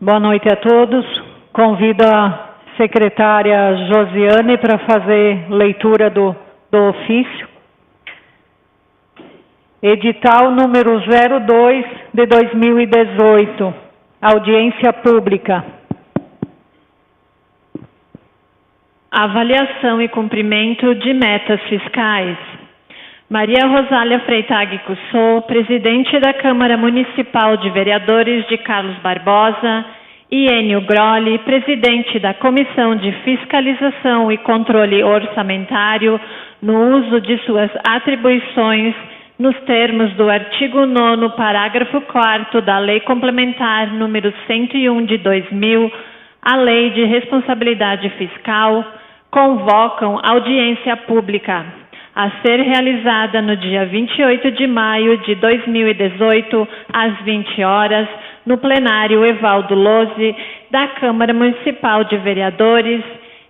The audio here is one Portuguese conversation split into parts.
Boa noite a todos. Convido a secretária Josiane para fazer leitura do ofício. Edital número 02 de 2018. Audiência pública. Avaliação e cumprimento de metas fiscais. Maria Rosália Freitag Cussô, presidente da Câmara Municipal de Vereadores de Carlos Barbosa, e Enio Grolli, presidente da Comissão de Fiscalização e Controle Orçamentário, no uso de suas atribuições, nos termos do artigo 9º, parágrafo 4º da Lei Complementar número 101 de 2000, a Lei de Responsabilidade Fiscal, convocam audiência pública a ser realizada no dia 28 de maio de 2018, às 20 horas, no plenário Evaldo Lozzi, da Câmara Municipal de Vereadores,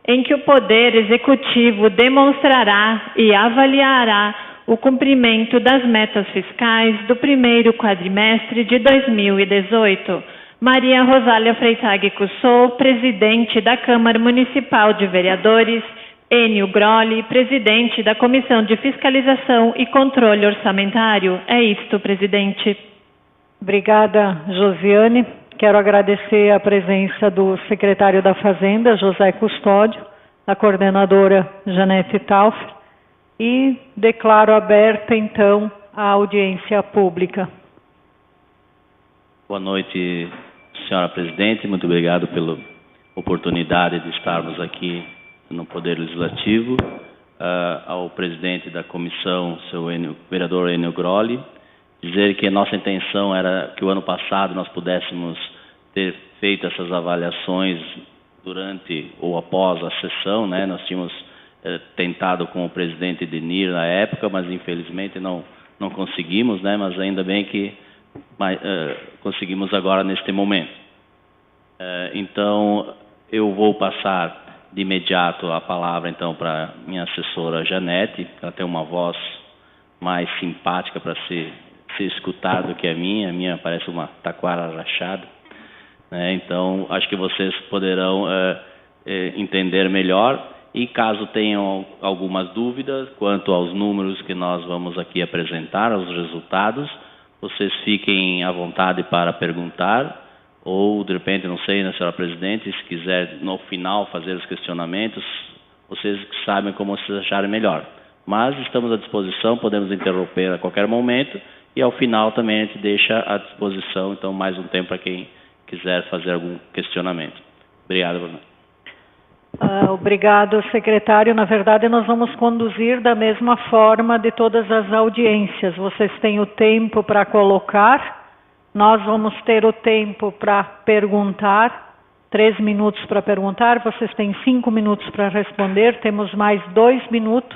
em que o Poder Executivo demonstrará e avaliará o cumprimento das metas fiscais do primeiro quadrimestre de 2018. Maria Rosália Freitag Cussô, presidente da Câmara Municipal de Vereadores, Enio Grolli, presidente da Comissão de Fiscalização e Controle Orçamentário. É isto, presidente. Obrigada, Josiane. Quero agradecer a presença do secretário da Fazenda, José Custódio, da coordenadora Janete Taufer, e declaro aberta, então, a audiência pública. Boa noite, senhora presidente. Muito obrigado pela oportunidade de estarmos aqui no Poder Legislativo. Ao presidente da comissão, vereador Enio Grolli, dizer que a nossa intenção era que o ano passado nós pudéssemos ter feito essas avaliações durante ou após a sessão, né? Nós tínhamos tentado com o presidente Denir na época, mas infelizmente não conseguimos, né? Mas ainda bem que conseguimos agora neste momento. Então, eu vou passar de imediato a palavra, então, para minha assessora Janete. Ela tem uma voz mais simpática para ser escutada do que a minha. A minha parece uma taquara rachada, né? Então, acho que vocês poderão entender melhor. E caso tenham algumas dúvidas quanto aos números que nós vamos aqui apresentar, aos resultados, vocês fiquem à vontade para perguntar. Ou, de repente, não sei, né, senhora presidente, se quiser, no final, fazer os questionamentos, vocês sabem como vocês acharem melhor. Mas estamos à disposição, podemos interromper a qualquer momento, e ao final também a gente deixa à disposição, então, mais um tempo para quem quiser fazer algum questionamento. Obrigado, Bruno. Obrigado, secretário. Na verdade, nós vamos conduzir da mesma forma de todas as audiências. Vocês têm o tempo para colocar. Nós vamos ter o tempo para perguntar, 3 minutos para perguntar, vocês têm 5 minutos para responder, temos mais 2 minutos,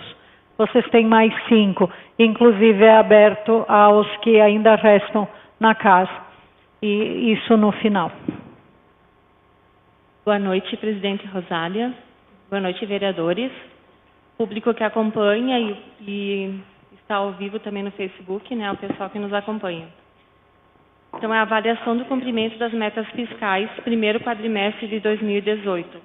vocês têm mais 5, inclusive é aberto aos que ainda restam na casa, e isso no final. Boa noite, presidente Rosália, boa noite, vereadores, público que acompanha e está ao vivo também no Facebook, né, o pessoal que nos acompanha. Então, é a avaliação do cumprimento das metas fiscais, primeiro quadrimestre de 2018.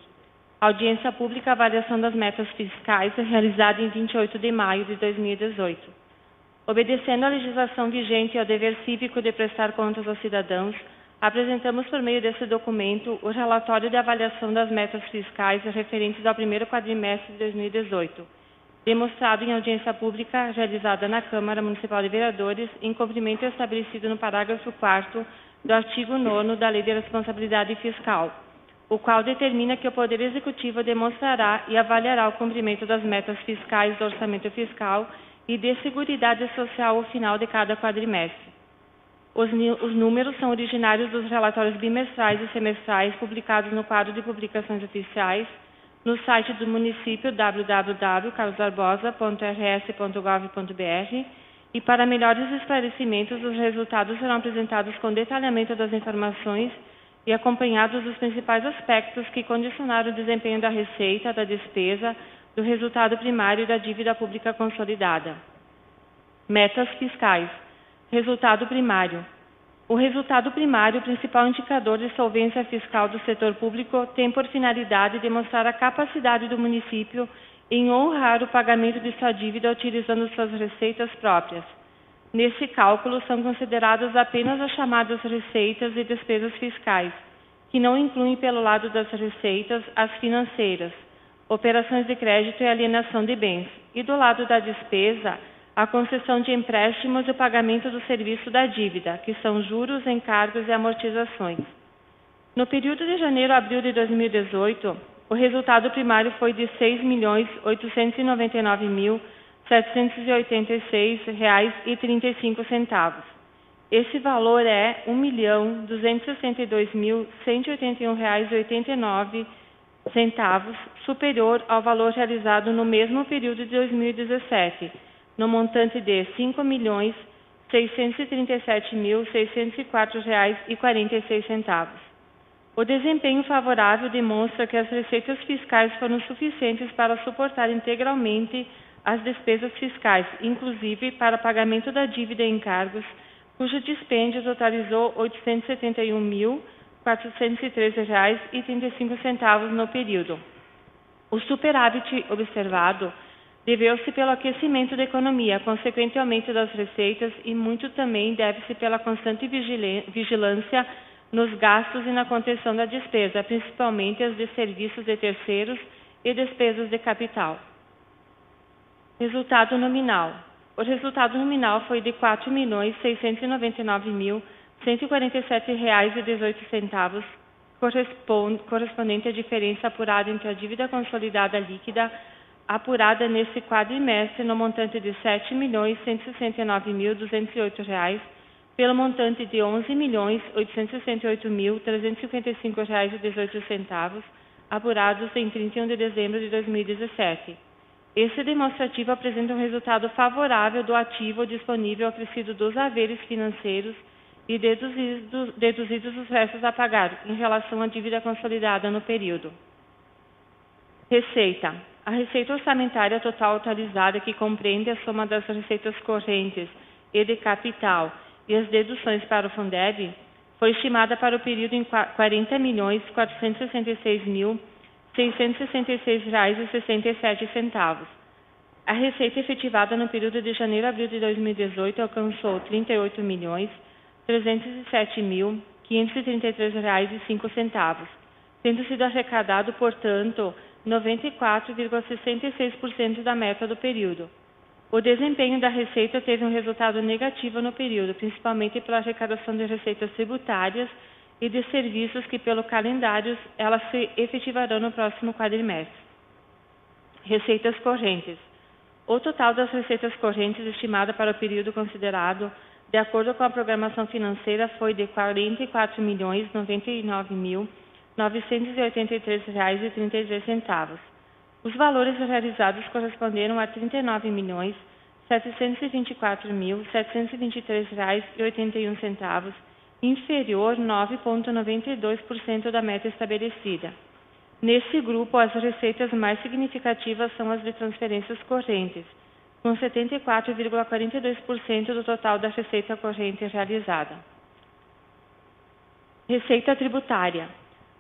Audiência pública, avaliação das metas fiscais, realizada em 28 de maio de 2018. Obedecendo à legislação vigente e ao dever cívico de prestar contas aos cidadãos, apresentamos por meio desse documento o relatório de avaliação das metas fiscais referentes ao primeiro quadrimestre de 2018, demonstrado em audiência pública realizada na Câmara Municipal de Vereadores, em cumprimento estabelecido no parágrafo 4º do artigo 9º da Lei de Responsabilidade Fiscal, o qual determina que o Poder Executivo demonstrará e avaliará o cumprimento das metas fiscais do orçamento fiscal e de seguridade social ao final de cada quadrimestre. Os números são originários dos relatórios bimestrais e semestrais publicados no quadro de publicações oficiais, no site do município www.carlosbarbosa.rs.gov.br, e para melhores esclarecimentos, os resultados serão apresentados com detalhamento das informações e acompanhados dos principais aspectos que condicionaram o desempenho da receita, da despesa, do resultado primário e da dívida pública consolidada. Metas fiscais. Resultado primário. O resultado primário, o principal indicador de solvência fiscal do setor público, tem por finalidade demonstrar a capacidade do município em honrar o pagamento de sua dívida utilizando suas receitas próprias. Nesse cálculo, são consideradas apenas as chamadas receitas e despesas fiscais, que não incluem pelo lado das receitas as financeiras, operações de crédito e alienação de bens, e do lado da despesa, a concessão de empréstimos e o pagamento do serviço da dívida, que são juros, encargos e amortizações. No período de janeiro a abril de 2018, o resultado primário foi de R$ 6.899.786,35. Esse valor é R$ 1.262.181,89, superior ao valor realizado no mesmo período de 2017, no montante de R$ 5.637.604,46. O desempenho favorável demonstra que as receitas fiscais foram suficientes para suportar integralmente as despesas fiscais, inclusive para pagamento da dívida e encargos, cujo dispêndio totalizou R$ 871.413,35 no período. O superávit observado deveu-se pelo aquecimento da economia, consequente aumento das receitas, e muito também deve-se pela constante vigilância nos gastos e na contenção da despesa, principalmente as de serviços de terceiros e despesas de capital. Resultado nominal. O resultado nominal foi de R$ 4.699.147,18, correspondente à diferença apurada entre a dívida consolidada líquida apurada nesse quadrimestre no montante de R$ 7.169.208, pelo montante de R$ 11.868.355,18, apurados em 31 de dezembro de 2017. Esse demonstrativo apresenta um resultado favorável do ativo disponível acrescido dos haveres financeiros e deduzidos os restos a pagar em relação à dívida consolidada no período. Receita. A receita orçamentária total atualizada, que compreende a soma das receitas correntes e de capital e as deduções para o Fundeb, foi estimada para o período em R$ 40.466.666,67. A receita efetivada no período de janeiro a abril de 2018 alcançou R$ 38.307.533,05, tendo sido arrecadado, portanto, 94,66% da meta do período. O desempenho da receita teve um resultado negativo no período, principalmente pela arrecadação de receitas tributárias e de serviços que, pelo calendário, elas se efetivarão no próximo quadrimestre. Receitas correntes. O total das receitas correntes estimada para o período considerado, de acordo com a programação financeira, foi de R$ 44.099.983,33. Os valores realizados corresponderam a R$ 39.724.723,81, inferior 9,92% da meta estabelecida. Nesse grupo, as receitas mais significativas são as de transferências correntes, com 74,42% do total da receita corrente realizada. Receita tributária.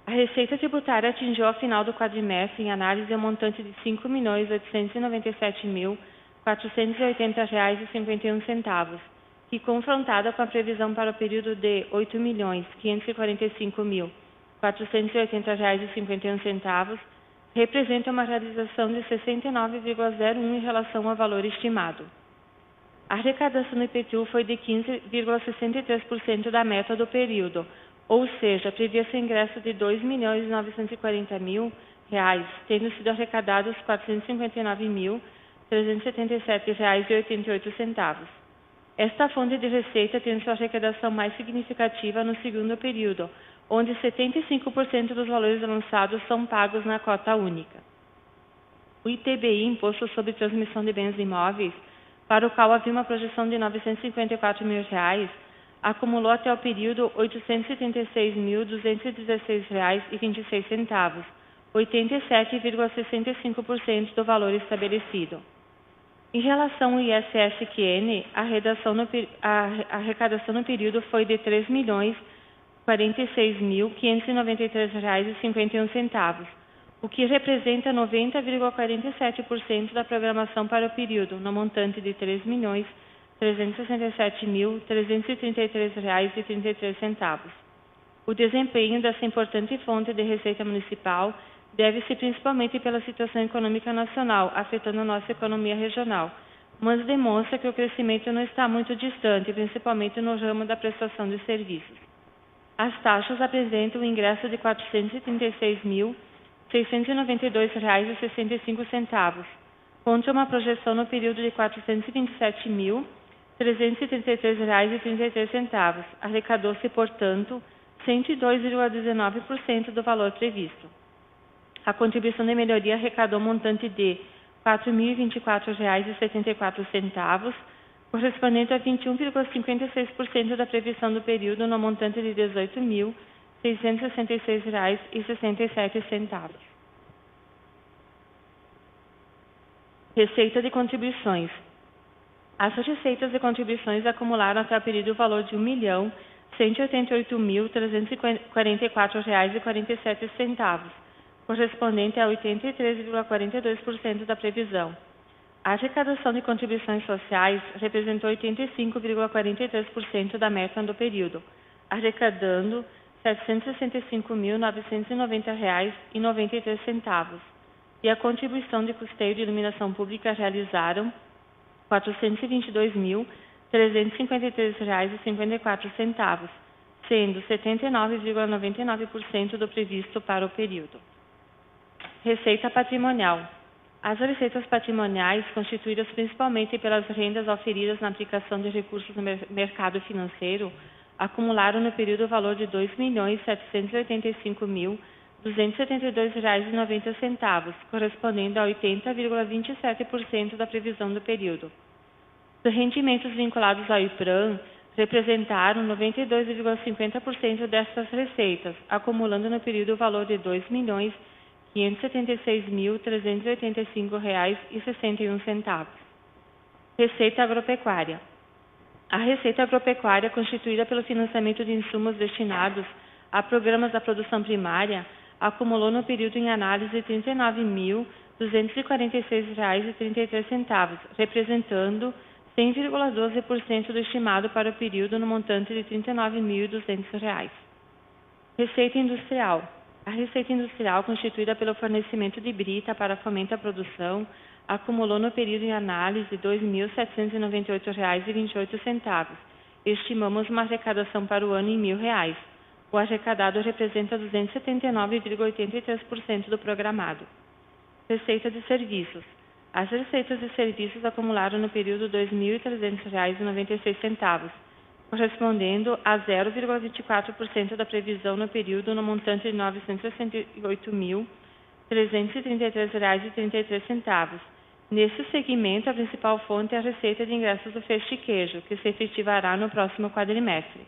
A receita tributária atingiu ao final do quadrimestre, em análise, um montante de R$ 5.897.480,51, que, confrontada com a previsão para o período de R$ 8.545.480,51, representa uma realização de 69,01% em relação ao valor estimado. A arrecadação do IPTU foi de 15,63% da meta do período, ou seja, previa-se o ingresso de R$ 2.940.000, tendo sido arrecadados R$ 459.377,88. Esta fonte de receita tem sua arrecadação mais significativa no segundo período, onde 75% dos valores lançados são pagos na cota única. O ITBI, Imposto sobre Transmissão de Bens Imóveis, para o qual havia uma projeção de R$ 954.000, acumulou até o período R$ 876.216,26, 87,65% do valor estabelecido. Em relação ao ISS-QN, a arrecadação no período foi de R$ 3.046.593,51, o que representa 90,47% da programação para o período, no montante de R$ 3.367.333,33. O desempenho dessa importante fonte de receita municipal deve-se principalmente pela situação econômica nacional, afetando a nossa economia regional, mas demonstra que o crescimento não está muito distante, principalmente no ramo da prestação de serviços. As taxas apresentam um ingresso de R$ 436.692,65, contra uma projeção no período de R$ 427.333,33. Arrecadou-se, portanto, 102,19% do valor previsto. A contribuição de melhoria arrecadou um montante de R$ 4.024,74, correspondente a 21,56% da previsão do período, no montante de R$ 18.666,67. Receita de contribuições. As receitas de contribuições acumularam até o período o valor de R$ 1.188.344,47, correspondente a 83,42% da previsão. A arrecadação de contribuições sociais representou 85,43% da meta do período, arrecadando R$ 765.990,93, e a contribuição de custeio de iluminação pública realizaram R$ 422.353,54, sendo 79,99% do previsto para o período. Receita patrimonial. As receitas patrimoniais, constituídas principalmente pelas rendas auferidas na aplicação de recursos no mercado financeiro, acumularam no período o valor de R$ 2.785.272,90, correspondendo a 80,27% da previsão do período. Os rendimentos vinculados ao IPRAM representaram 92,50% destas receitas, acumulando no período o valor de R$ 2.576.385,61. Receita agropecuária. A receita agropecuária, constituída pelo financiamento de insumos destinados a programas da produção primária, acumulou no período em análise R$ 39.246,33, representando 100,12% do estimado para o período, no montante de R$ 39.200. Receita industrial. A receita industrial, constituída pelo fornecimento de brita para fomento à produção, acumulou no período em análise R$ 2.798,28. Estimamos uma arrecadação para o ano em R$ 1.000. O arrecadado representa 279,83% do programado. Receita de serviços. As receitas de serviços acumularam no período R$ 2.300,96, correspondendo a 0,24% da previsão no período, no montante de R$ 968.333,33. Nesse segmento, a principal fonte é a receita de ingressos do Feixe Queijo, que se efetivará no próximo quadrimestre.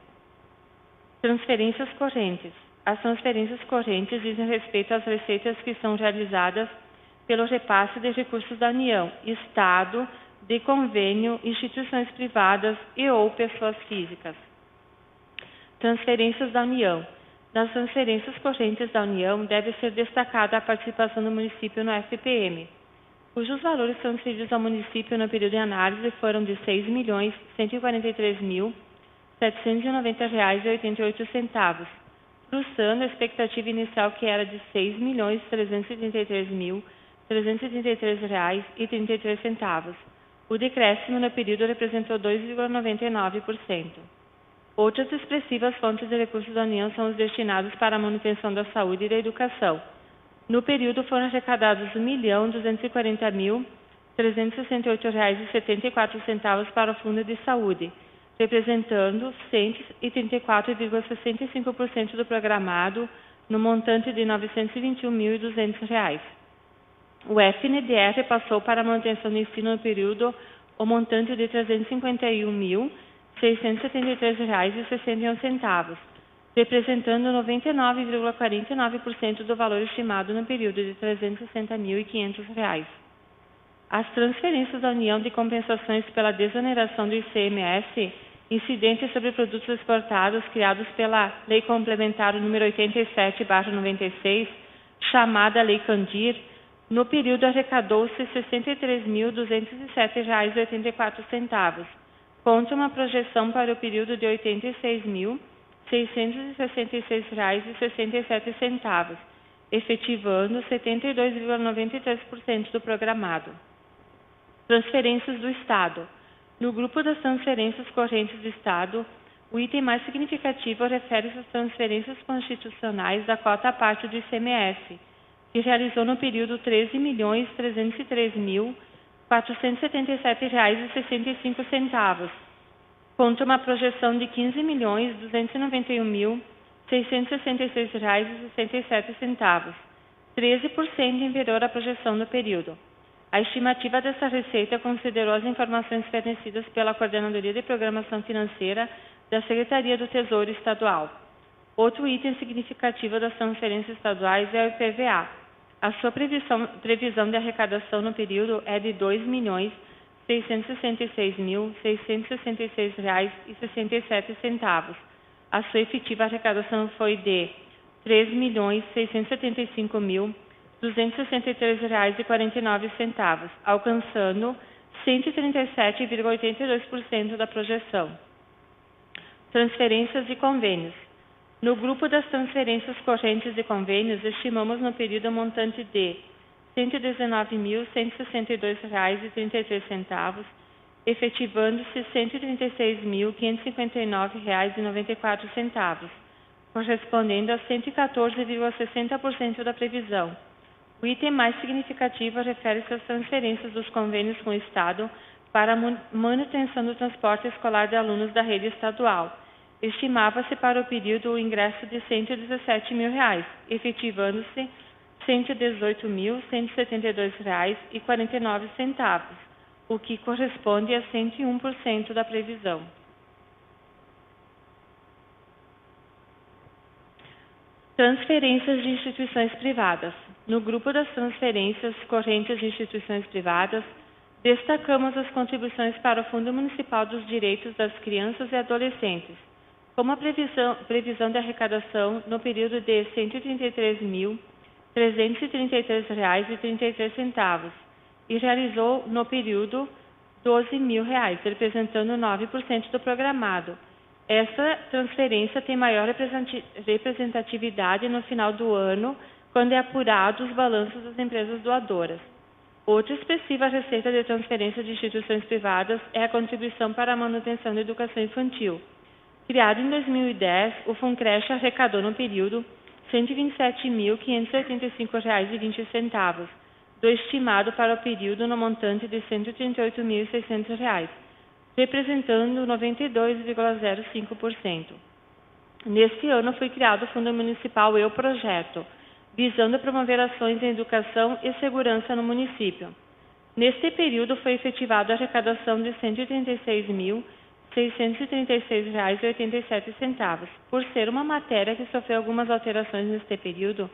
Transferências correntes. As transferências correntes dizem respeito às receitas que são realizadas pelo repasse de recursos da União, Estado, de convênio, instituições privadas e ou pessoas físicas. Transferências da União. Nas transferências correntes da União, deve ser destacada a participação do município no FPM, cujos valores transferidos ao município no período de análise foram de R$ 6.143.790,88, frustrando a expectativa inicial, que era de R$ 6.333.333,33. O decréscimo no período representou 2,99%. Outras expressivas fontes de recursos da União são os destinados para a manutenção da saúde e da educação. No período foram arrecadados R$ 1.240.368,74 para o Fundo de Saúde, representando 134,65% do programado, no montante de R$ 921.200. O FNDR passou para a manutenção do ensino no período o montante de R$ 351.673,61, representando 99,49% do valor estimado no período de R$ 360.500. As transferências da União de compensações pela desoneração do ICMS incidentes sobre produtos exportados criados pela Lei Complementar número 87/96, chamada Lei Candir, no período arrecadou-se R$ 63.207,84, contra uma projeção para o período de R$ 86.666,67, efetivando 72,93% do programado. Transferências do Estado. No grupo das transferências correntes do Estado, o item mais significativo refere-se às transferências constitucionais da cota à parte do ICMS, que realizou no período R$ 13.303.477,65, contra uma projeção de R$ 15.291.666,67, 13% inferior à projeção do período. A estimativa dessa receita considerou as informações fornecidas pela Coordenadoria de Programação Financeira da Secretaria do Tesouro Estadual. Outro item significativo das transferências estaduais é o IPVA. A sua previsão de arrecadação no período é de R$ 2.666.666,67. A sua efetiva arrecadação foi de R$ 3.675.263,49, alcançando 137,82% da projeção. Transferências e convênios. No grupo das transferências correntes e convênios, estimamos no período um montante de R$ 119.162,33, efetivando-se R$ 136.559,94, correspondendo a 114,60% da previsão. O item mais significativo refere-se às transferências dos convênios com o Estado para a manutenção do transporte escolar de alunos da rede estadual. Estimava-se para o período o ingresso de R$ 117 mil, efetivando-se R$ 118.172,49, o que corresponde a 101% da previsão. Transferências de instituições privadas. No grupo das transferências correntes de instituições privadas, destacamos as contribuições para o Fundo Municipal dos Direitos das Crianças e Adolescentes, como a previsão de arrecadação no período de R$ 133.333,33 e realizou no período R$ 12 mil, representando 9% do programado. Esta transferência tem maior representatividade no final do ano, quando é apurado os balanços das empresas doadoras. Outra expressiva receita de transferência de instituições privadas é a contribuição para a manutenção da educação infantil. Criado em 2010, o FUNCRECHE arrecadou no período R$ 127.585,20, do estimado para o período no montante de R$ 138.600, representando 92,05%. Neste ano foi criado o Fundo Municipal Eu Projeto, visando promover ações em educação e segurança no município. Neste período foi efetivada a arrecadação de R$ 136.636,87. Por ser uma matéria que sofreu algumas alterações neste período,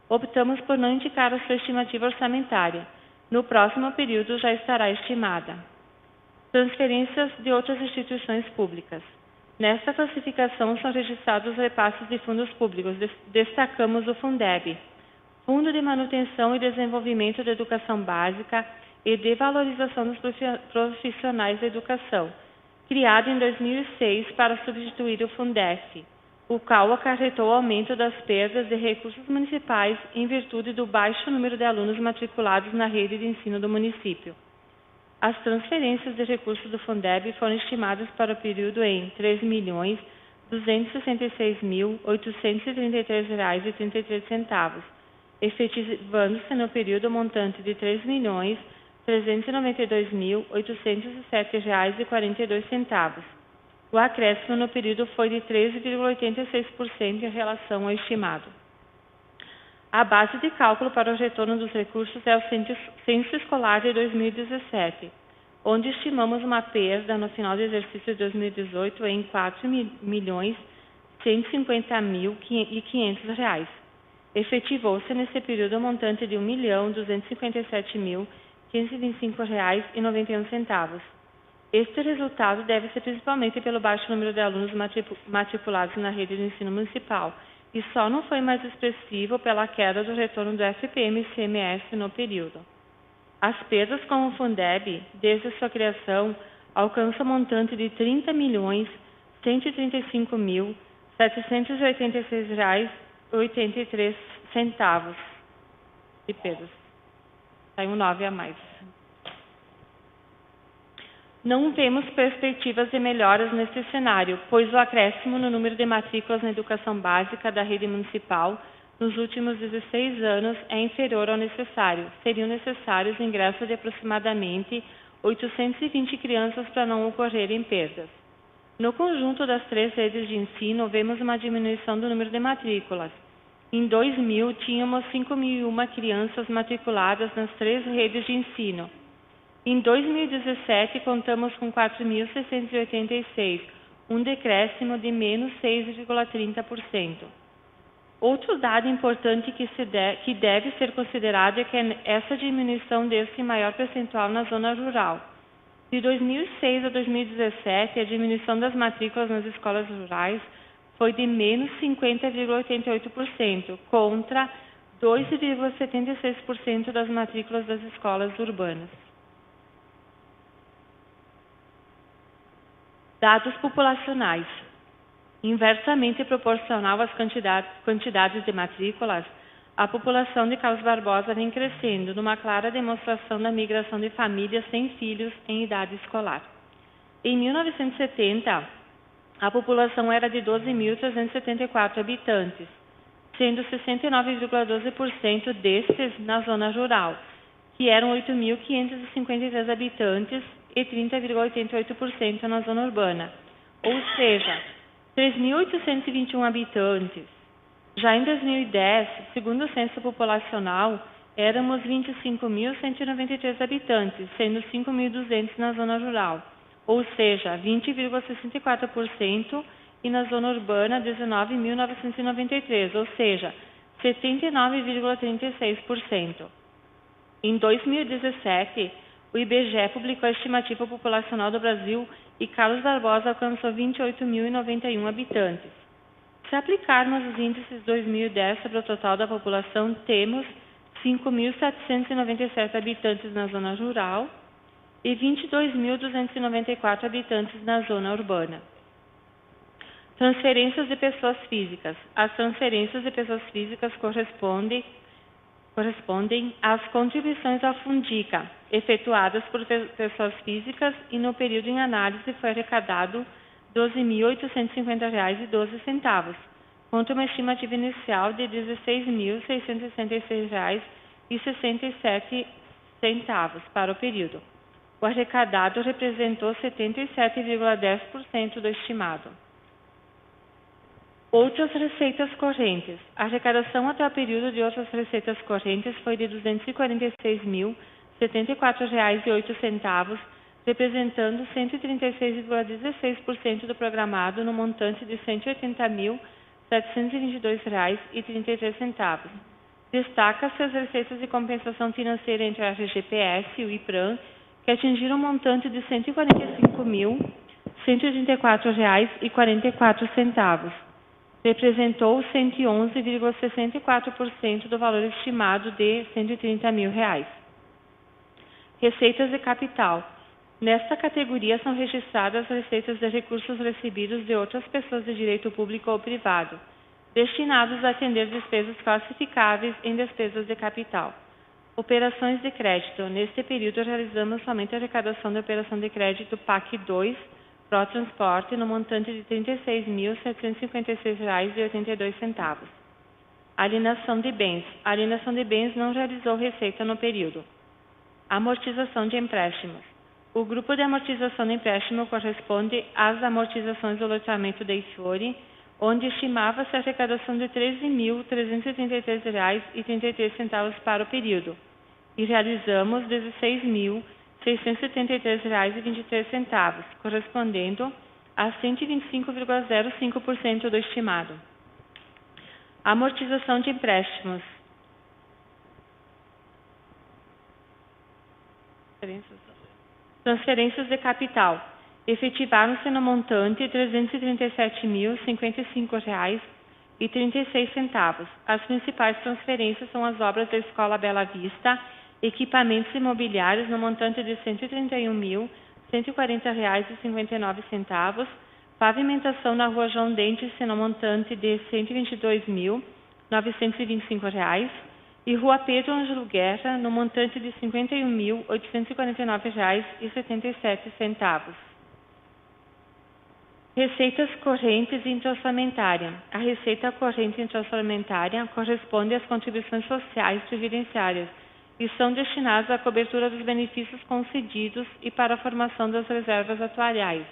optamos por não indicar a sua estimativa orçamentária. No próximo período já estará estimada. Transferências de outras instituições públicas. Nesta classificação são registrados repasses de fundos públicos. Destacamos o Fundeb, Fundo de Manutenção e Desenvolvimento da Educação Básica e de Valorização dos Profissionais da Educação, criado em 2006 para substituir o Fundef, o qual acarretou aumento das perdas de recursos municipais em virtude do baixo número de alunos matriculados na rede de ensino do município. As transferências de recursos do Fundeb foram estimadas para o período em R$ 3.266.833,33, efetivando-se no período o montante de R$ 3.392.807,42. O acréscimo no período foi de 13,86% em relação ao estimado. A base de cálculo para o retorno dos recursos é o Censo Escolar de 2017, onde estimamos uma perda no final do exercício de 2018 em R$ 4.150.500. Efetivou-se nesse período o montante de R$ 1.257.500 R$ 525,91. Este resultado deve-se principalmente pelo baixo número de alunos matriculados na rede de ensino municipal e só não foi mais expressivo pela queda do retorno do FPM e ICMS no período. As perdas com o Fundeb, desde sua criação, alcançam o montante de R$ 30.135.786,83 de perdas. Sai um 9 a mais. Não vemos perspectivas de melhoras neste cenário, pois o acréscimo no número de matrículas na educação básica da rede municipal nos últimos 16 anos é inferior ao necessário. Seriam necessários ingressos de aproximadamente 820 crianças para não ocorrerem perdas. No conjunto das 3 redes de ensino, vemos uma diminuição do número de matrículas. Em 2000, tínhamos 5.001 crianças matriculadas nas 3 redes de ensino. Em 2017, contamos com 4.686, um decréscimo de menos 6,30%. Outro dado importante que deve ser considerado é que essa diminuição desse maior percentual na zona rural. De 2006 a 2017, a diminuição das matrículas nas escolas rurais foi de menos 50,88%, contra 2,76% das matrículas das escolas urbanas. Dados populacionais. Inversamente proporcional às quantidades de matrículas, a população de Carlos Barbosa vem crescendo, numa clara demonstração da migração de famílias sem filhos em idade escolar. Em 1970, a população era de 12.374 habitantes, sendo 69,12% destes na zona rural, que eram 8.553 habitantes, e 30,88% na zona urbana, ou seja, 3.821 habitantes. Já em 2010, segundo o censo populacional, éramos 25.193 habitantes, sendo 5.200 na zona rural, ou seja, 20,64%, e na zona urbana, 19.993, ou seja, 79,36%. Em 2017, o IBGE publicou a estimativa populacional do Brasil e Carlos Barbosa alcançou 28.091 habitantes. Se aplicarmos os índices 2010 sobre o total da população, temos 5.797 habitantes na zona rural e 22.294 habitantes na zona urbana. Transferências de pessoas físicas. As transferências de pessoas físicas correspondem às contribuições à Fundica, efetuadas por pessoas físicas, e no período em análise foi arrecadado R$ 12.850,12, contra uma estimativa inicial de R$ 16.666,67 para o período. O arrecadado representou 77,10% do estimado. Outras receitas correntes. A arrecadação até o período de outras receitas correntes foi de R$ 246.074,08, representando 136,16% do programado no montante de R$ 180.722,33. Destaca-se as receitas de compensação financeira entre a RGPS e o IPRAM, que atingiram um montante de R$ 145.134,44. Representou 111,64% do valor estimado de R$ 130 mil. Receitas de capital. Nesta categoria são registradas receitas de recursos recebidos de outras pessoas de direito público ou privado, destinados a atender despesas classificáveis em despesas de capital. Operações de crédito. Neste período, realizamos somente a arrecadação de operação de crédito PAC 2, Protransporte, no montante de R$ 36.756,82. Alienação de bens. A alienação de bens não realizou receita no período. Amortização de empréstimos. O grupo de amortização de empréstimo corresponde às amortizações do loteamento de Ifiore, onde estimava-se a arrecadação de R$ 13.333,33 para o período, e realizamos R$ 16.673,23, correspondendo a 125,05% do estimado. Amortização de empréstimos. Transferências de capital. Efetivaram-se no montante R$ 337.055,36. As principais transferências são as obras da Escola Bela Vista, equipamentos imobiliários no montante de R$ 131.140,59, pavimentação na Rua João Dentes no montante de R$ 122.925 e Rua Pedro Ângelo Guerra no montante de R$ 51.849,77. Receitas correntes intra-orçamentária. A receita corrente intra-orçamentária corresponde às contribuições sociais previdenciárias e são destinadas à cobertura dos benefícios concedidos e para a formação das reservas atuariais.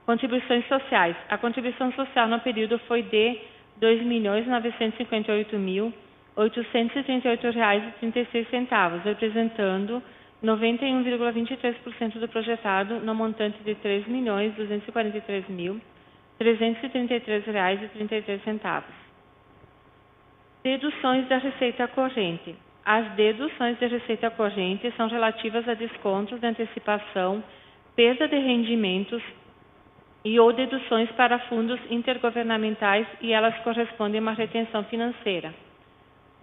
Contribuições sociais. A contribuição social no período foi de R$ 2.958.838,36, representando 91,23% do projetado no montante de R$ 3.243.333,33. Deduções da receita corrente. As deduções da receita corrente são relativas a descontos de antecipação, perda de rendimentos e ou deduções para fundos intergovernamentais e elas correspondem a uma retenção financeira.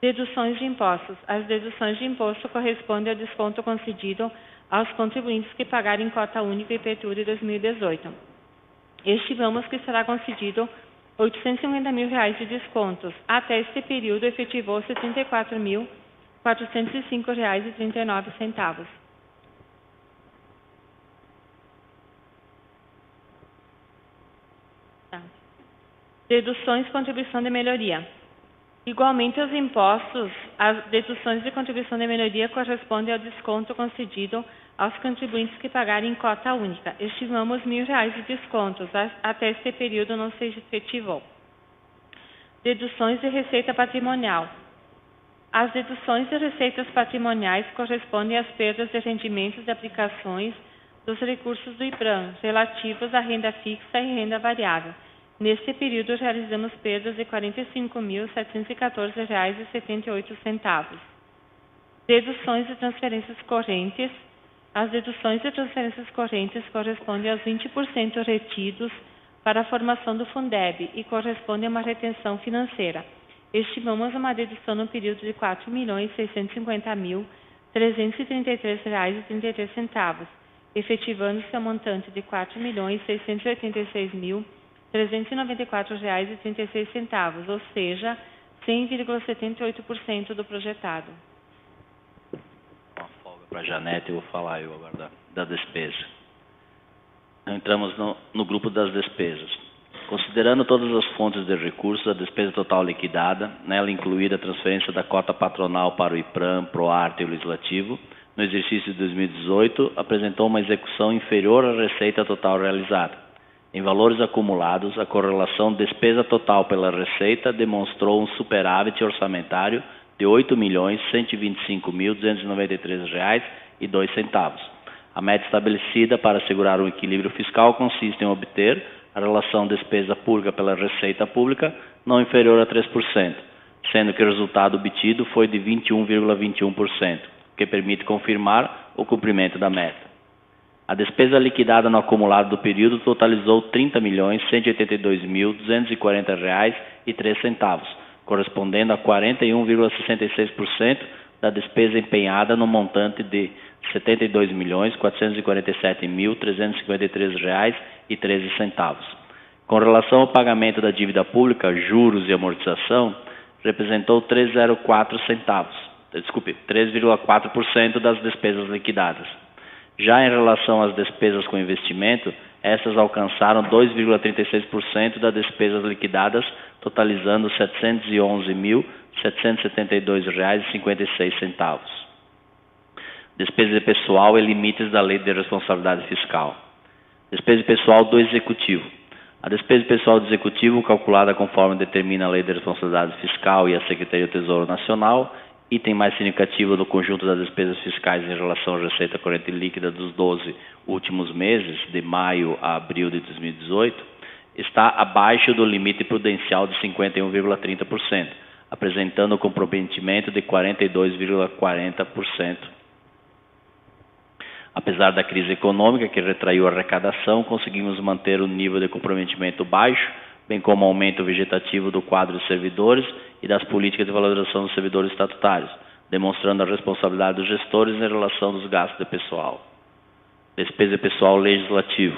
Deduções de impostos. As deduções de imposto correspondem ao desconto concedido aos contribuintes que pagarem cota única IPTU de 2018. Estimamos que será concedido R$ 850 mil de descontos. Até este período, efetivou-se R$ 34.405,39. Deduções de contribuição de melhoria. Igualmente aos impostos, as deduções de contribuição de melhoria correspondem ao desconto concedido aos contribuintes que pagarem cota única. Estimamos R$ 1.000 de descontos. Até este período não se efetivou. Deduções de receita patrimonial. As deduções de receitas patrimoniais correspondem às perdas de rendimentos de aplicações dos recursos do IPRAM, relativos à renda fixa e renda variável. Neste período, realizamos perdas de R$ 45.714,78. Deduções de transferências correntes. As deduções de transferências correntes correspondem aos 20% retidos para a formação do Fundeb e correspondem a uma retenção financeira. Estimamos uma dedução no período de R$ 4.650.333,33, efetivando-se a montante de R$ 4.686.394,36, ou seja, 100,78% do projetado. Uma folga para a Janete, eu vou falar agora da despesa. Entramos no grupo das despesas. Considerando todas as fontes de recursos, a despesa total liquidada, nela incluída a transferência da cota patronal para o IPRAM, PROARTE e o Legislativo, no exercício de 2018, apresentou uma execução inferior à receita total realizada. Em valores acumulados, a correlação despesa total pela receita demonstrou um superávit orçamentário de R$ 8.125.293,02. A meta estabelecida para assegurar um equilíbrio fiscal consiste em obter a relação despesa pública pela receita pública não inferior a 3%, sendo que o resultado obtido foi de 21,21%, o que permite confirmar o cumprimento da meta. A despesa liquidada no acumulado do período totalizou R$ 30.182.240,03, correspondendo a 41,66% da despesa empenhada no montante de R$ 72.447.353,13. Com relação ao pagamento da dívida pública, juros e amortização, representou 3,4% das despesas liquidadas. Já em relação às despesas com investimento, essas alcançaram 2,36% das despesas liquidadas, totalizando R$ 711.772,56. Despesa de pessoal e limites da Lei de Responsabilidade Fiscal. Despesa de pessoal do Executivo. A despesa de pessoal do Executivo, calculada conforme determina a Lei de Responsabilidade Fiscal e a Secretaria do Tesouro Nacional, item mais significativo do conjunto das despesas fiscais em relação à receita corrente líquida dos 12 últimos meses, de maio a abril de 2018, está abaixo do limite prudencial de 51,30%, apresentando um comprometimento de 42,40%. Apesar da crise econômica que retraiu a arrecadação, conseguimos manter o nível de comprometimento baixo, bem como o aumento vegetativo do quadro de servidores e das políticas de valorização dos servidores estatutários, demonstrando a responsabilidade dos gestores em relação dos gastos de pessoal. Despesa pessoal legislativo.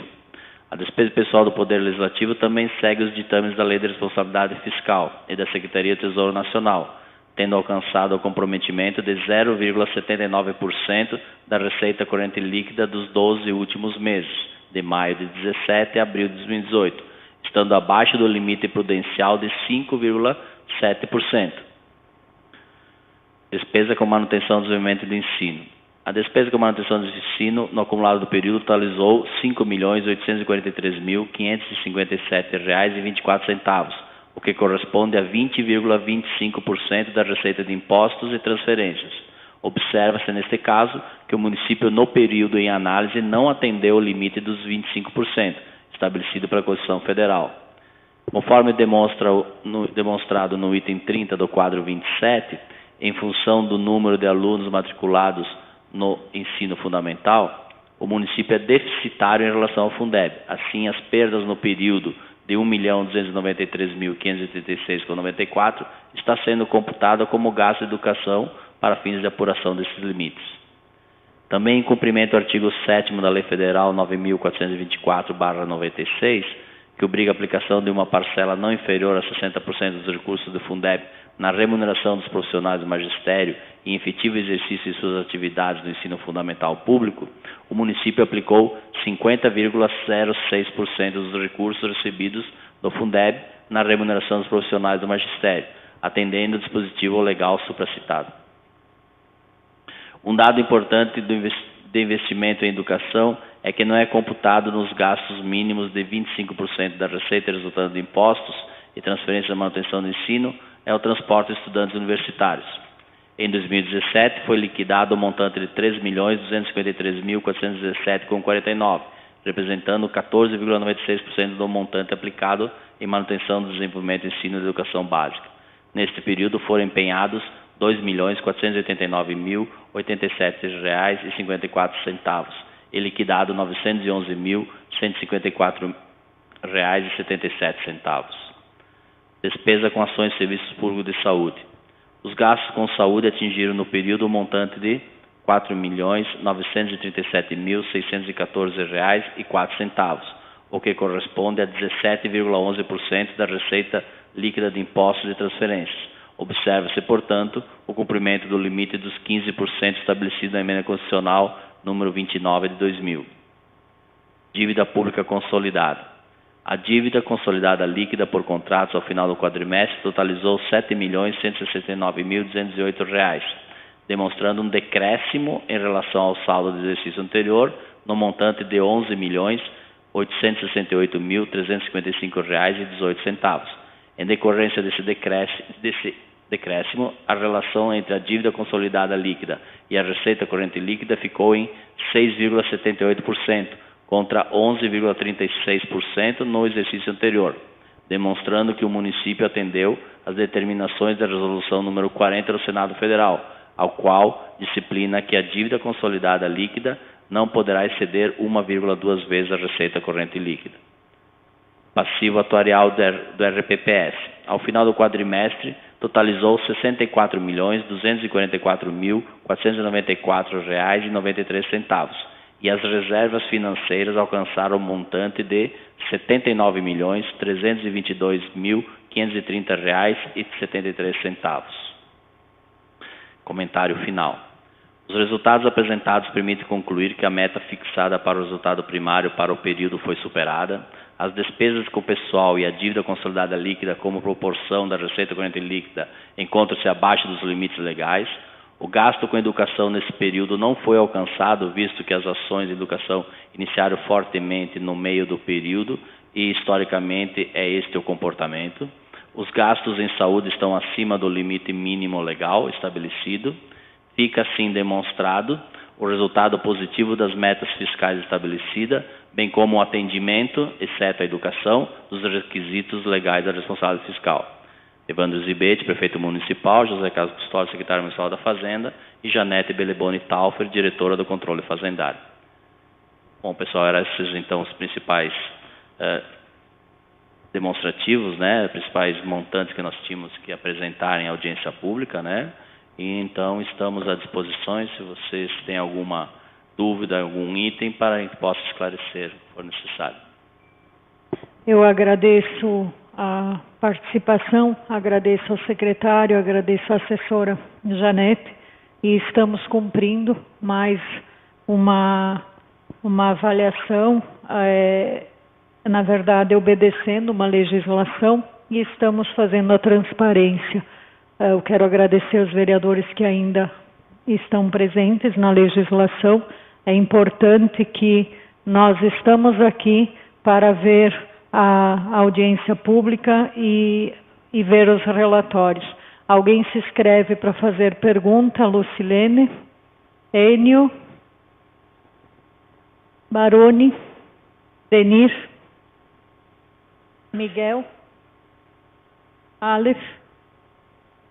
A despesa pessoal do Poder Legislativo também segue os ditames da Lei de Responsabilidade Fiscal e da Secretaria do Tesouro Nacional, tendo alcançado o comprometimento de 0,79% da receita corrente líquida dos 12 últimos meses, de maio de 2017 a abril de 2018, estando abaixo do limite prudencial de 5,7%. Despesa com manutenção e desenvolvimento do ensino. A despesa com manutenção do ensino no acumulado do período totalizou R$ 5.843.557,24, o que corresponde a 20,25% da receita de impostos e transferências. Observa-se, neste caso, que o município, no período em análise, não atendeu o limite dos 25%, estabelecido pela Constituição Federal. Conforme demonstrado no item 30 do quadro 27, em função do número de alunos matriculados no ensino fundamental, o município é deficitário em relação ao Fundeb. Assim, as perdas no período de R$ 1.293.586,94 está sendo computada como gasto de educação para fins de apuração desses limites. Também em cumprimento do artigo 7º da Lei Federal 9.424/96, que obriga a aplicação de uma parcela não inferior a 60% dos recursos do Fundeb na remuneração dos profissionais do magistério e em efetivo exercício de suas atividades no ensino fundamental público, o município aplicou 50,06% dos recursos recebidos do Fundeb na remuneração dos profissionais do magistério, atendendo o dispositivo legal supracitado. Um dado importante de investimento em educação é que não é computado nos gastos mínimos de 25% da receita resultando de impostos e transferências da manutenção do ensino é o transporte de estudantes universitários. Em 2017, foi liquidado o montante de R$ 3.253.417,49, representando 14,96% do montante aplicado em manutenção do desenvolvimento, ensino e educação básica. Neste período foram empenhados R$ 2.489.087,54 e liquidado R$ 911.154,77. Despesa com ações e serviços públicos de saúde. Os gastos com saúde atingiram no período um montante de R$ 4.937.614,04, o que corresponde a 17,11% da receita líquida de impostos e transferências. Observa-se, portanto, o cumprimento do limite dos 15% estabelecido na Emenda Constitucional número 29 de 2000. Dívida pública consolidada. A dívida consolidada líquida por contratos ao final do quadrimestre totalizou R$ 7.169.208, demonstrando um decréscimo em relação ao saldo do exercício anterior, no montante de R$ 11.868.355,18. Em decorrência desse decréscimo, a relação entre a dívida consolidada líquida e a receita corrente líquida ficou em 6,78%, contra 11,36% no exercício anterior, demonstrando que o município atendeu às determinações da Resolução número 40 do Senado Federal, ao qual disciplina que a dívida consolidada líquida não poderá exceder 1,2 vezes a receita corrente líquida. Passivo atuarial do RPPS. Ao final do quadrimestre, totalizou R$ 64.244.494,93, e as reservas financeiras alcançaram o montante de R$ 79.322.530,73. Comentário final. Os resultados apresentados permitem concluir que a meta fixada para o resultado primário para o período foi superada, as despesas com o pessoal e a dívida consolidada líquida como proporção da receita corrente líquida encontram-se abaixo dos limites legais. O gasto com educação nesse período não foi alcançado, visto que as ações de educação iniciaram fortemente no meio do período e, historicamente, é este o comportamento. Os gastos em saúde estão acima do limite mínimo legal estabelecido. Fica, assim, demonstrado o resultado positivo das metas fiscais estabelecidas, bem como o atendimento, exceto a educação, dos requisitos legais da responsabilidade fiscal. Evandro Zibete, prefeito municipal, José Carlos Custódio, secretário municipal da Fazenda, e Janete Beleboni Taufer, diretora do controle fazendário. Bom, pessoal, eram esses então os principais demonstrativos, né, principais montantes que nós tínhamos que apresentar em audiência pública, né, e então estamos à disposição se vocês têm alguma dúvida, algum item para que possa esclarecer, se for necessário. Eu agradeço a participação, agradeço ao secretário, agradeço à assessora Janete, e estamos cumprindo mais uma avaliação, na verdade, obedecendo uma legislação, e estamos fazendo a transparência. Eu quero agradecer aos vereadores que ainda estão presentes na legislação. É importante que nós estamos aqui para ver a audiência pública e ver os relatórios. Alguém se inscreve para fazer pergunta? Lucilene, Enio, Baroni, Denir, Miguel, Aleph.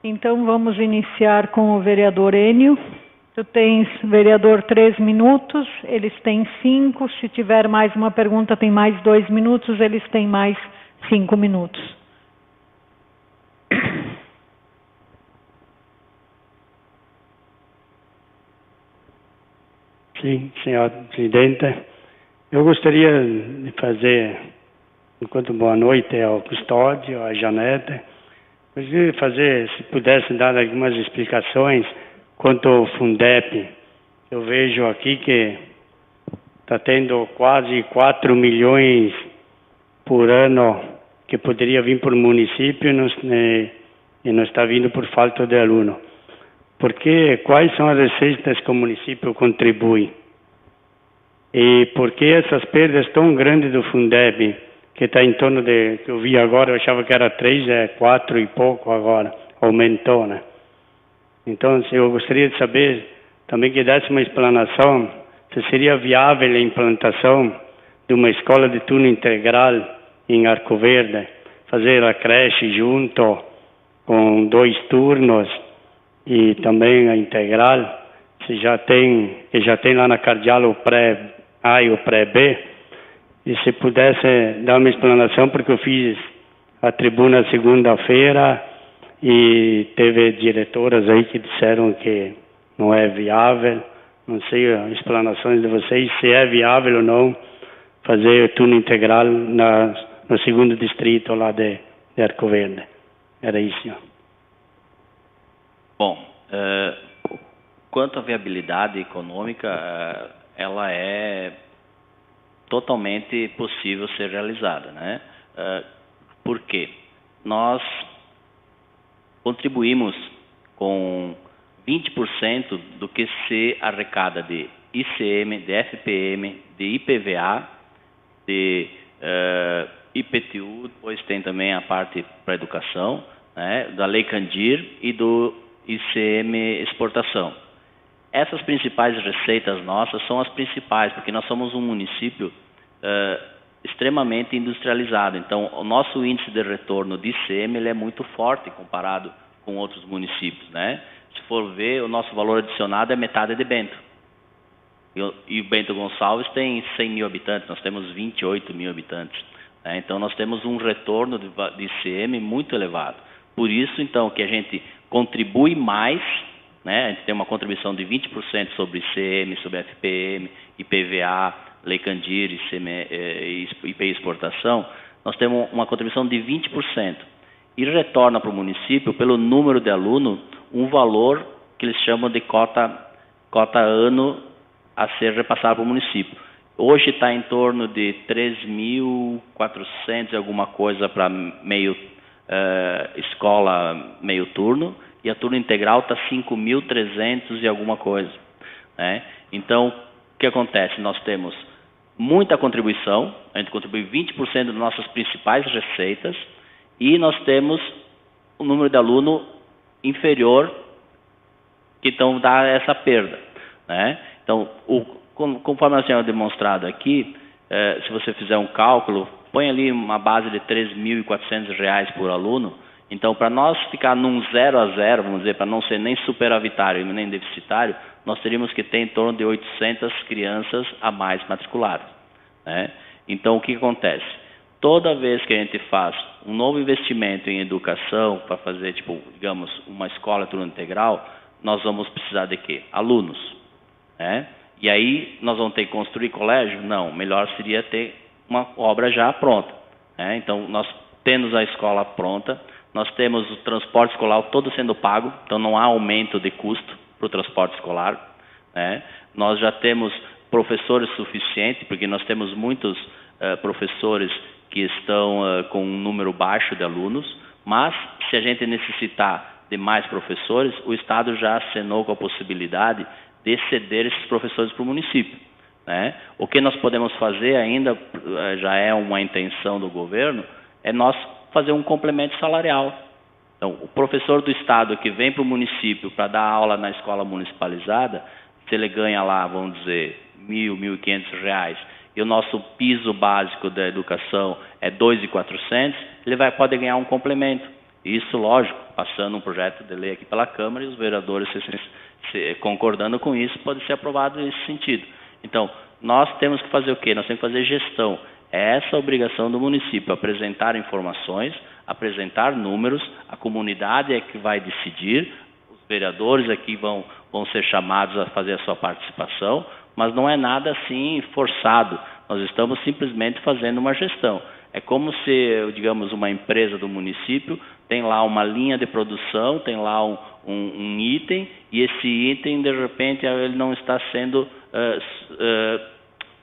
Então vamos iniciar com o vereador Enio. Tu tens, vereador, 3 minutos, eles têm 5. Se tiver mais uma pergunta, tem mais 2 minutos, eles têm mais 5 minutos. Sim, senhor presidente. Eu gostaria de fazer, enquanto boa noite ao custódio, à Janete, gostaria de fazer, se pudesse dar algumas explicações quanto ao Fundeb. Eu vejo aqui que está tendo quase 4 milhões por ano que poderia vir por município e não está vindo por falta de aluno. Porque quais são as receitas que o município contribui? E por que essas perdas tão grandes do Fundeb, que está em torno de, que eu vi agora, eu achava que era 3, é 4 e pouco agora, aumentou, né? Então, eu gostaria de saber também que desse uma explanação, se seria viável a implantação de uma escola de turno integral em Arco Verde, fazer a creche junto com 2 turnos, e também a integral, se já tem lá na Cardeal o pré-A e o pré-B, e se pudesse dar uma explanação, porque eu fiz a tribuna segunda-feira e teve diretoras aí que disseram que não é viável, não sei as explanações de vocês, se é viável ou não fazer o turno integral no 2º distrito lá de Arco Verde. Era isso, senhor. Bom, quanto à viabilidade econômica, ela é totalmente possível ser realizada, né? Por quê? Nós contribuímos com 20% do que se arrecada de ICM, de FPM, de IPVA, de IPTU, depois tem também a parte para a educação, né, da Lei Candir e do ICM exportação. Essas principais receitas nossas são as principais, porque nós somos um município extremamente industrializado. Então, o nosso índice de retorno de ICM ele é muito forte comparado com outros municípios, né? Se for ver, o nosso valor adicionado é metade de Bento. E o Bento Gonçalves tem 100 mil habitantes, nós temos 28 mil habitantes, né? Então, nós temos um retorno de ICM muito elevado. Por isso, então, que a gente contribui mais, né? A gente tem uma contribuição de 20% sobre ICM, sobre FPM, IPVA, Lei Candir, IPI exportação, nós temos uma contribuição de 20%. E retorna para o município, pelo número de aluno, um valor que eles chamam de cota ano a ser repassado para o município. Hoje está em torno de 3.400 e alguma coisa para meio escola meio turno, e a turno integral está 5.300 e alguma coisa, né? Então, o que acontece? Nós temos muita contribuição, a gente contribui 20% das nossas principais receitas, e nós temos um número de aluno inferior, que então dá essa perda, né? Então, conforme a senhora demonstrado aqui, se você fizer um cálculo, põe ali uma base de R$ 3.400 por aluno, Então, para nós ficar num 0 a 0, vamos dizer, para não ser nem superavitário nem deficitário, nós teríamos que ter em torno de 800 crianças a mais matriculadas, né? Então, o que acontece? Toda vez que a gente faz um novo investimento em educação, para fazer, tipo, digamos, uma escola turno integral, nós vamos precisar de quê? Alunos, né? E aí, nós vamos ter que construir colégio? Não, melhor seria ter uma obra já pronta, né? Então, nós temos a escola pronta, nós temos o transporte escolar todo sendo pago, então não há aumento de custo para o transporte escolar, né? Nós já temos professores suficientes, porque nós temos muitos professores que estão com um número baixo de alunos, mas se a gente necessitar de mais professores, o Estado já acenou com a possibilidade de ceder esses professores para o município, né? O que nós podemos fazer ainda, já é uma intenção do governo, é nós fazer um complemento salarial. Então, o professor do Estado que vem para o município para dar aula na escola municipalizada, se ele ganha lá, vamos dizer, R$ 1.000, R$ 1.500, e o nosso piso básico da educação é R$ 2.400, ele pode ganhar um complemento. Isso, lógico, passando um projeto de lei aqui pela Câmara e os vereadores concordando com isso, pode ser aprovado nesse sentido. Então, nós temos que fazer o quê? Nós temos que fazer gestão. É essa a obrigação do município, apresentar informações, apresentar números, a comunidade é que vai decidir, os vereadores aqui vão ser chamados a fazer a sua participação, mas não é nada assim forçado, nós estamos simplesmente fazendo uma gestão. É como se, digamos, uma empresa do município tem lá uma linha de produção, tem lá um item, e esse item, de repente, ele não está sendo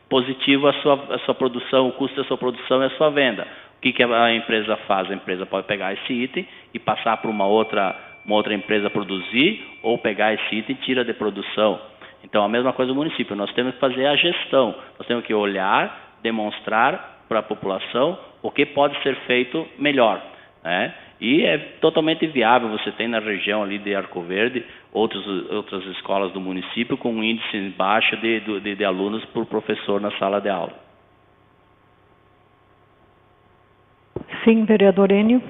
positivo a sua produção, o custo da sua produção é a sua venda. O que a empresa faz? A empresa pode pegar esse item e passar para uma outra empresa produzir, ou pegar esse item e tira de produção. Então, a mesma coisa do município, nós temos que fazer a gestão, nós temos que olhar, demonstrar para a população o que pode ser feito melhor, né? E é totalmente viável, você tem na região ali de Arco Verde outras escolas do município com um índice baixo de alunos por professor na sala de aula. Sim, vereador Enio.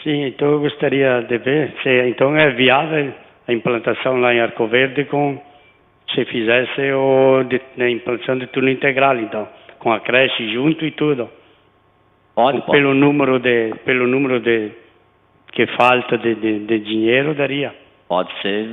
Sim, então eu gostaria de ver se então é viável a implantação lá em Arco Verde se fizesse a implantação de turno integral, então, com a creche junto e tudo. Pode. Pelo número de que falta de dinheiro daria. Pode ser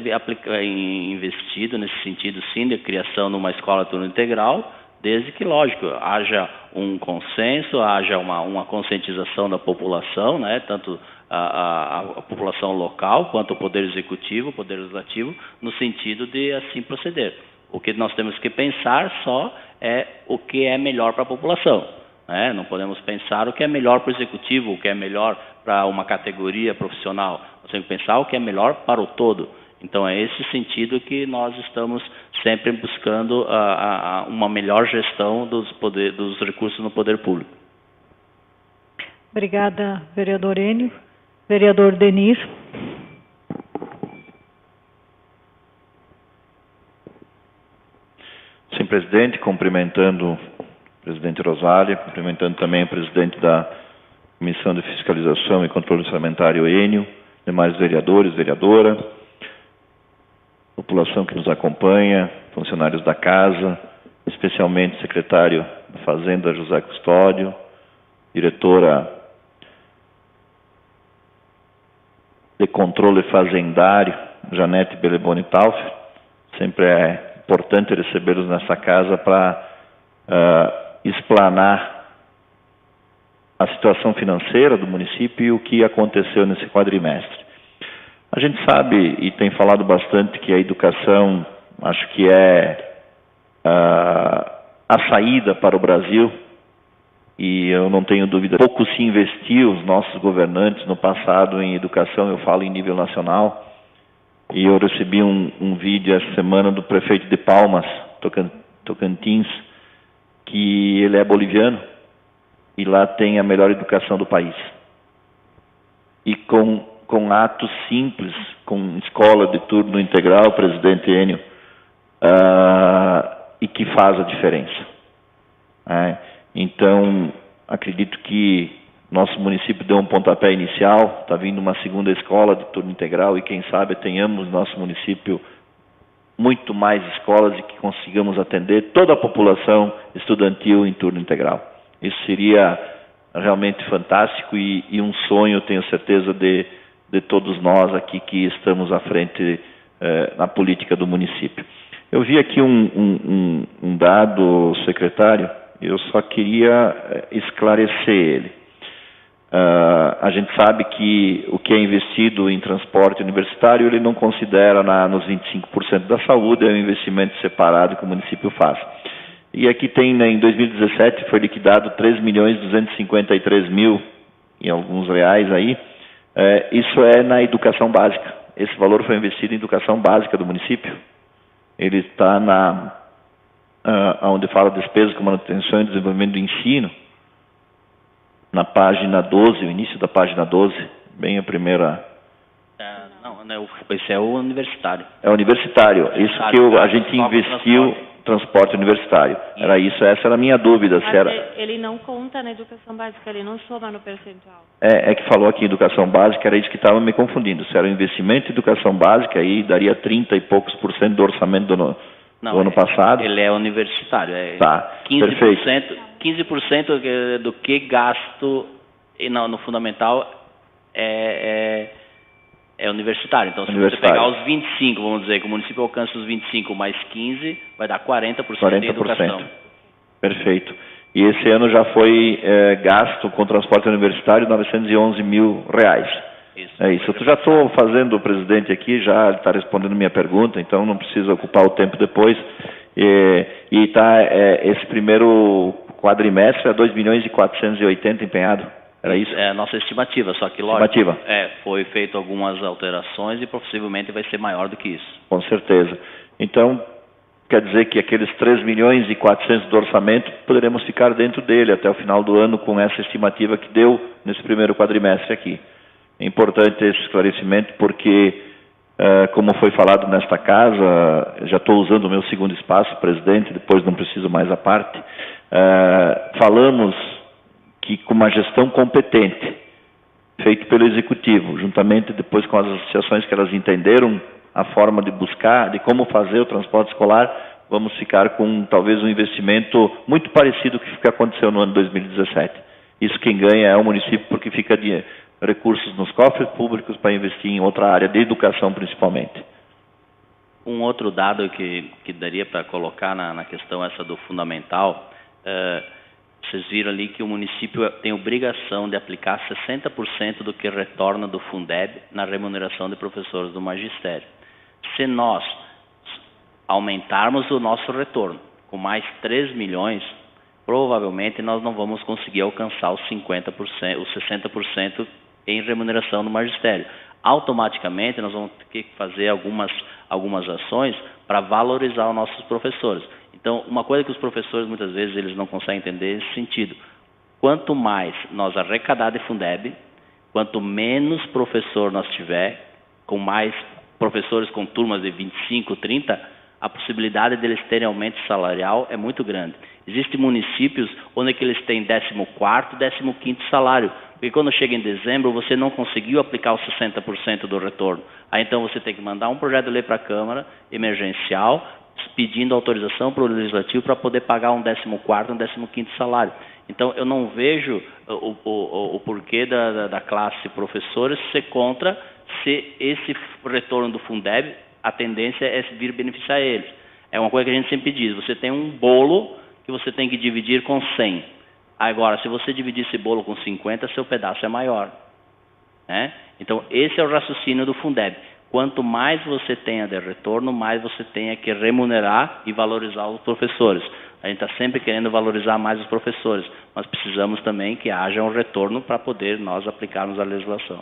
investido nesse sentido, sim, de criação de uma escola turno integral, desde que, lógico, haja um consenso, haja uma conscientização da população, né, tanto a população local quanto o Poder Executivo, o Poder Legislativo, no sentido de assim proceder. O que nós temos que pensar só é o que é melhor para a população, né? Não podemos pensar o que é melhor para o Executivo, o que é melhor para uma categoria profissional. Nós temos que pensar o que é melhor para o todo. Então, é esse sentido que nós estamos sempre buscando uma melhor gestão dos recursos no poder público. Obrigada, vereador Enio. Vereador Denir. Sim, presidente, cumprimentando o presidente Rosália, cumprimentando também o presidente da Comissão de Fiscalização e Controle Orçamentário, Enio, demais vereadores, vereadora, população que nos acompanha, funcionários da casa, especialmente o secretário da Fazenda, José Custódio, diretora de Controle Fazendário, Janete Beleboni Tauf. Sempre é importante recebê-los nessa casa para explanar a situação financeira do município e o que aconteceu nesse quadrimestre. A gente sabe e tem falado bastante que a educação, acho que é a saída para o Brasil, e eu não tenho dúvida, pouco se investiu os nossos governantes no passado em educação, eu falo em nível nacional, e eu recebi um vídeo essa semana do prefeito de Palmas, Tocantins, que ele é boliviano, e lá tem a melhor educação do país. E com atos simples, com escola de turno integral, presidente Enio, e que faz a diferença. Então, acredito que Nosso município deu um pontapé inicial, está vindo uma segunda escola de turno integral e quem sabe tenhamos no nosso município muito mais escolas e que consigamos atender toda a população estudantil em turno integral. Isso seria realmente fantástico e um sonho, tenho certeza, de todos nós aqui que estamos à frente na política do município. Eu vi aqui um dado, secretário, eu só queria esclarecer ele. A gente sabe que o que é investido em transporte universitário, ele não considera nos 25% da saúde, é um investimento separado que o município faz. E aqui tem, em 2017, foi liquidado 3.253.000 e alguns reais aí. Isso é na educação básica. Esse valor foi investido em educação básica do município. Ele está onde fala despesas com manutenção e desenvolvimento do ensino, na página 12, o início da página 12, bem a primeira... Esse é o universitário. É universitário. Isso que a gente investiu, transporte universitário. Era isso, essa era a minha dúvida. Mas se era... ele não conta na educação básica, ele não soma no percentual. É que falou aqui em educação básica, era isso que estava me confundindo. Se era um investimento em educação básica, aí daria 30 e poucos % do orçamento do ano passado. Ele é universitário. Tá, 15%, perfeito. 15% do que gasto no fundamental é universitário. Então, se você pegar os 25, vamos dizer que o município alcança os 25 mais 15, vai dar 40% em educação. Perfeito. E esse ano já foi gasto com transporte universitário R$911 mil. Isso. É isso. Eu já estou fazendo o presidente aqui, já está respondendo minha pergunta, então não precisa ocupar o tempo depois. Esse primeiro quadrimestre é 2.480.000 empenhado. Era isso? É a nossa estimativa, só que lógico, foi feito algumas alterações e possivelmente vai ser maior do que isso. Com certeza. Então, quer dizer que aqueles 3.400.000 do orçamento, poderemos ficar dentro dele até o final do ano com essa estimativa que deu nesse primeiro quadrimestre aqui. É importante esse esclarecimento porque, como foi falado nesta casa, já estou usando o meu segundo espaço, presidente, depois não preciso mais a parte, falamos que com uma gestão competente, feita pelo Executivo, juntamente depois com as associações que elas entenderam a forma de buscar, de como fazer o transporte escolar, vamos ficar com talvez um investimento muito parecido com o que aconteceu no ano 2017. Isso quem ganha é o município porque fica de recursos nos cofres públicos para investir em outra área de educação principalmente. Um outro dado que daria para colocar na questão essa do fundamental, vocês viram ali que o município tem obrigação de aplicar 60% do que retorna do Fundeb na remuneração de professores do magistério. Se nós aumentarmos o nosso retorno com mais 3 milhões, provavelmente nós não vamos conseguir alcançar os 50%, os 60% em remuneração do magistério. Automaticamente nós vamos ter que fazer algumas ações para valorizar os nossos professores. Então, uma coisa que os professores muitas vezes eles não conseguem entender é esse sentido. Quanto mais nós arrecadar de Fundeb, quanto menos professor nós tiver, com mais professores com turmas de 25, 30, a possibilidade deles terem aumento salarial é muito grande. Existem municípios onde que eles têm 14º, 15º salário, porque quando chega em dezembro você não conseguiu aplicar os 60% do retorno. Aí então você tem que mandar um projeto de lei para a Câmara, emergencial, pedindo autorização para o Legislativo para poder pagar um 14º, um 15º salário. Então eu não vejo o porquê da classe professores ser contra se esse retorno do Fundeb, a tendência é vir beneficiar eles. É uma coisa que a gente sempre diz, você tem um bolo que você tem que dividir com 100. Agora, se você dividir esse bolo com 50, seu pedaço é maior. Né? Então, esse é o raciocínio do Fundeb. Quanto mais você tenha de retorno, mais você tenha que remunerar e valorizar os professores. A gente está sempre querendo valorizar mais os professores, mas precisamos também que haja um retorno para poder nós aplicarmos a legislação.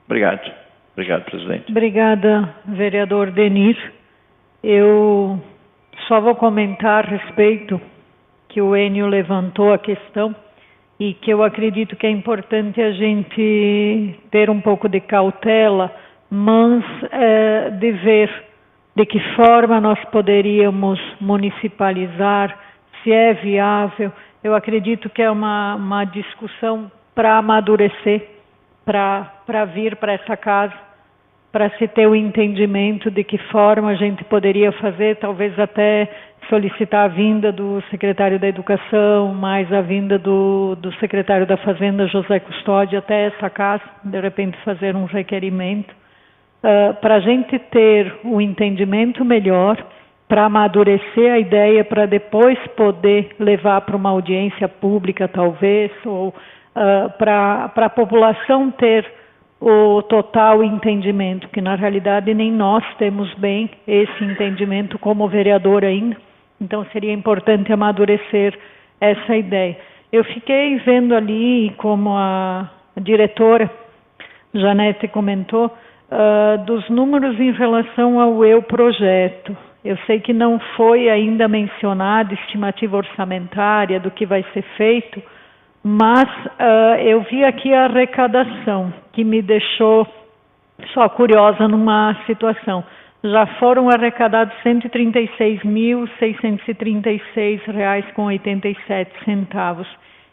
Obrigado. Obrigado, presidente. Obrigada, vereador Denir. Eu só vou comentar a respeito que o Enio levantou a questão e que eu acredito que é importante a gente ter um pouco de cautela, mas de ver de que forma nós poderíamos municipalizar, se é viável. Eu acredito que é uma discussão para amadurecer, para vir para essa casa, para se ter o entendimento de que forma a gente poderia fazer, talvez até solicitar a vinda do secretário da Educação, mais a vinda do secretário da Fazenda, José Custódio, até essa casa, de repente fazer um requerimento, para a gente ter um entendimento melhor, para amadurecer a ideia, para depois poder levar para uma audiência pública, talvez, ou para a população ter o total entendimento, que na realidade nem nós temos bem esse entendimento como vereador ainda, então seria importante amadurecer essa ideia. Eu fiquei vendo ali, como a diretora Janete comentou, dos números em relação ao projeto. Eu sei que não foi ainda mencionada estimativa orçamentária do que vai ser feito, mas eu vi aqui a arrecadação, que me deixou só curiosa numa situação. Já foram arrecadados R$ 136.636,87.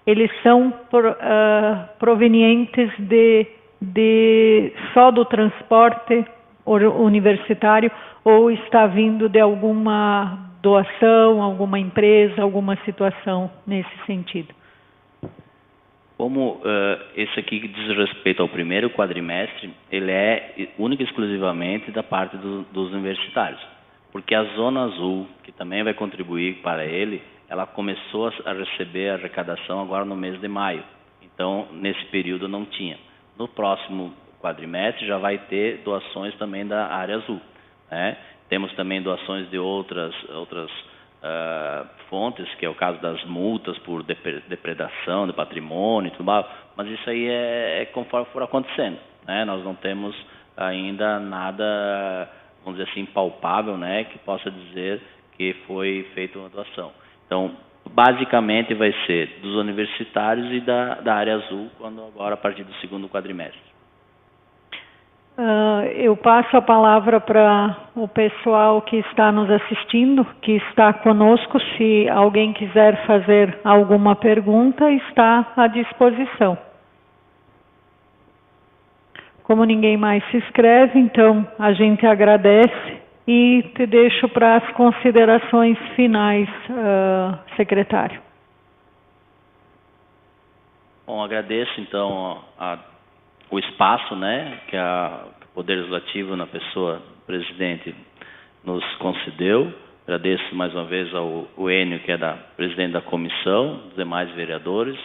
Eles são provenientes só do transporte universitário ou está vindo de alguma doação, alguma empresa, alguma situação nesse sentido? Como esse aqui que diz respeito ao primeiro quadrimestre, ele é único e exclusivamente da parte dos universitários. Porque a Zona Azul, que também vai contribuir para ele, ela começou a receber a arrecadação agora no mês de maio. Então, nesse período não tinha. No próximo quadrimestre já vai ter doações também da área azul, né? Temos também doações de outras fontes, que é o caso das multas por depredação de patrimônio e tudo mais, mas isso aí é conforme for acontecendo, né? Nós não temos ainda nada, vamos dizer assim, palpável, né, que possa dizer que foi feita uma doação. Então, basicamente vai ser dos universitários e da área azul, agora a partir do segundo quadrimestre. Eu passo a palavra para o pessoal que está nos assistindo, que está conosco. Se alguém quiser fazer alguma pergunta, está à disposição. Como ninguém mais se inscreve, então a gente agradece e te deixo para as considerações finais, secretário. Bom, agradeço então o espaço, né, que o Poder Legislativo, na pessoa do presidente, nos concedeu. Agradeço mais uma vez ao Enio, que é presidente da comissão, os demais vereadores,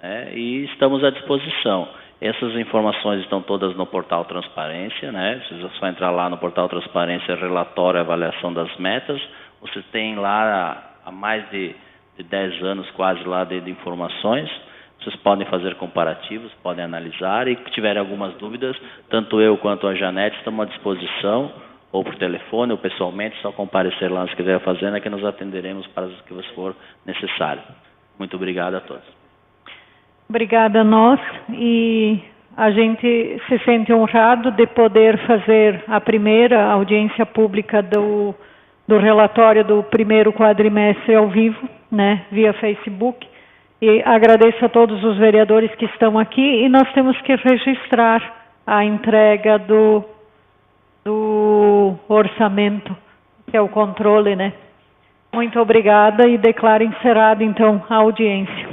né, e estamos à disposição. Essas informações estão todas no portal Transparência, né? Vocês só entrar lá no portal Transparência, relatório e avaliação das metas. Você tem lá há mais de 10 anos quase lá de informações. Vocês podem fazer comparativos, podem analisar e se tiverem algumas dúvidas, tanto eu quanto a Janete estamos à disposição, ou por telefone ou pessoalmente, só comparecer lá na Secretaria da Fazenda que nos atenderemos para o que for necessário. Muito obrigado a todos. Obrigada a nós, e a gente se sente honrado de poder fazer a primeira audiência pública do relatório do primeiro quadrimestre ao vivo, né, via Facebook. E agradeço a todos os vereadores que estão aqui, e nós temos que registrar a entrega do orçamento, que é o controle, né? Muito obrigada, e declaro encerrada, então, a audiência.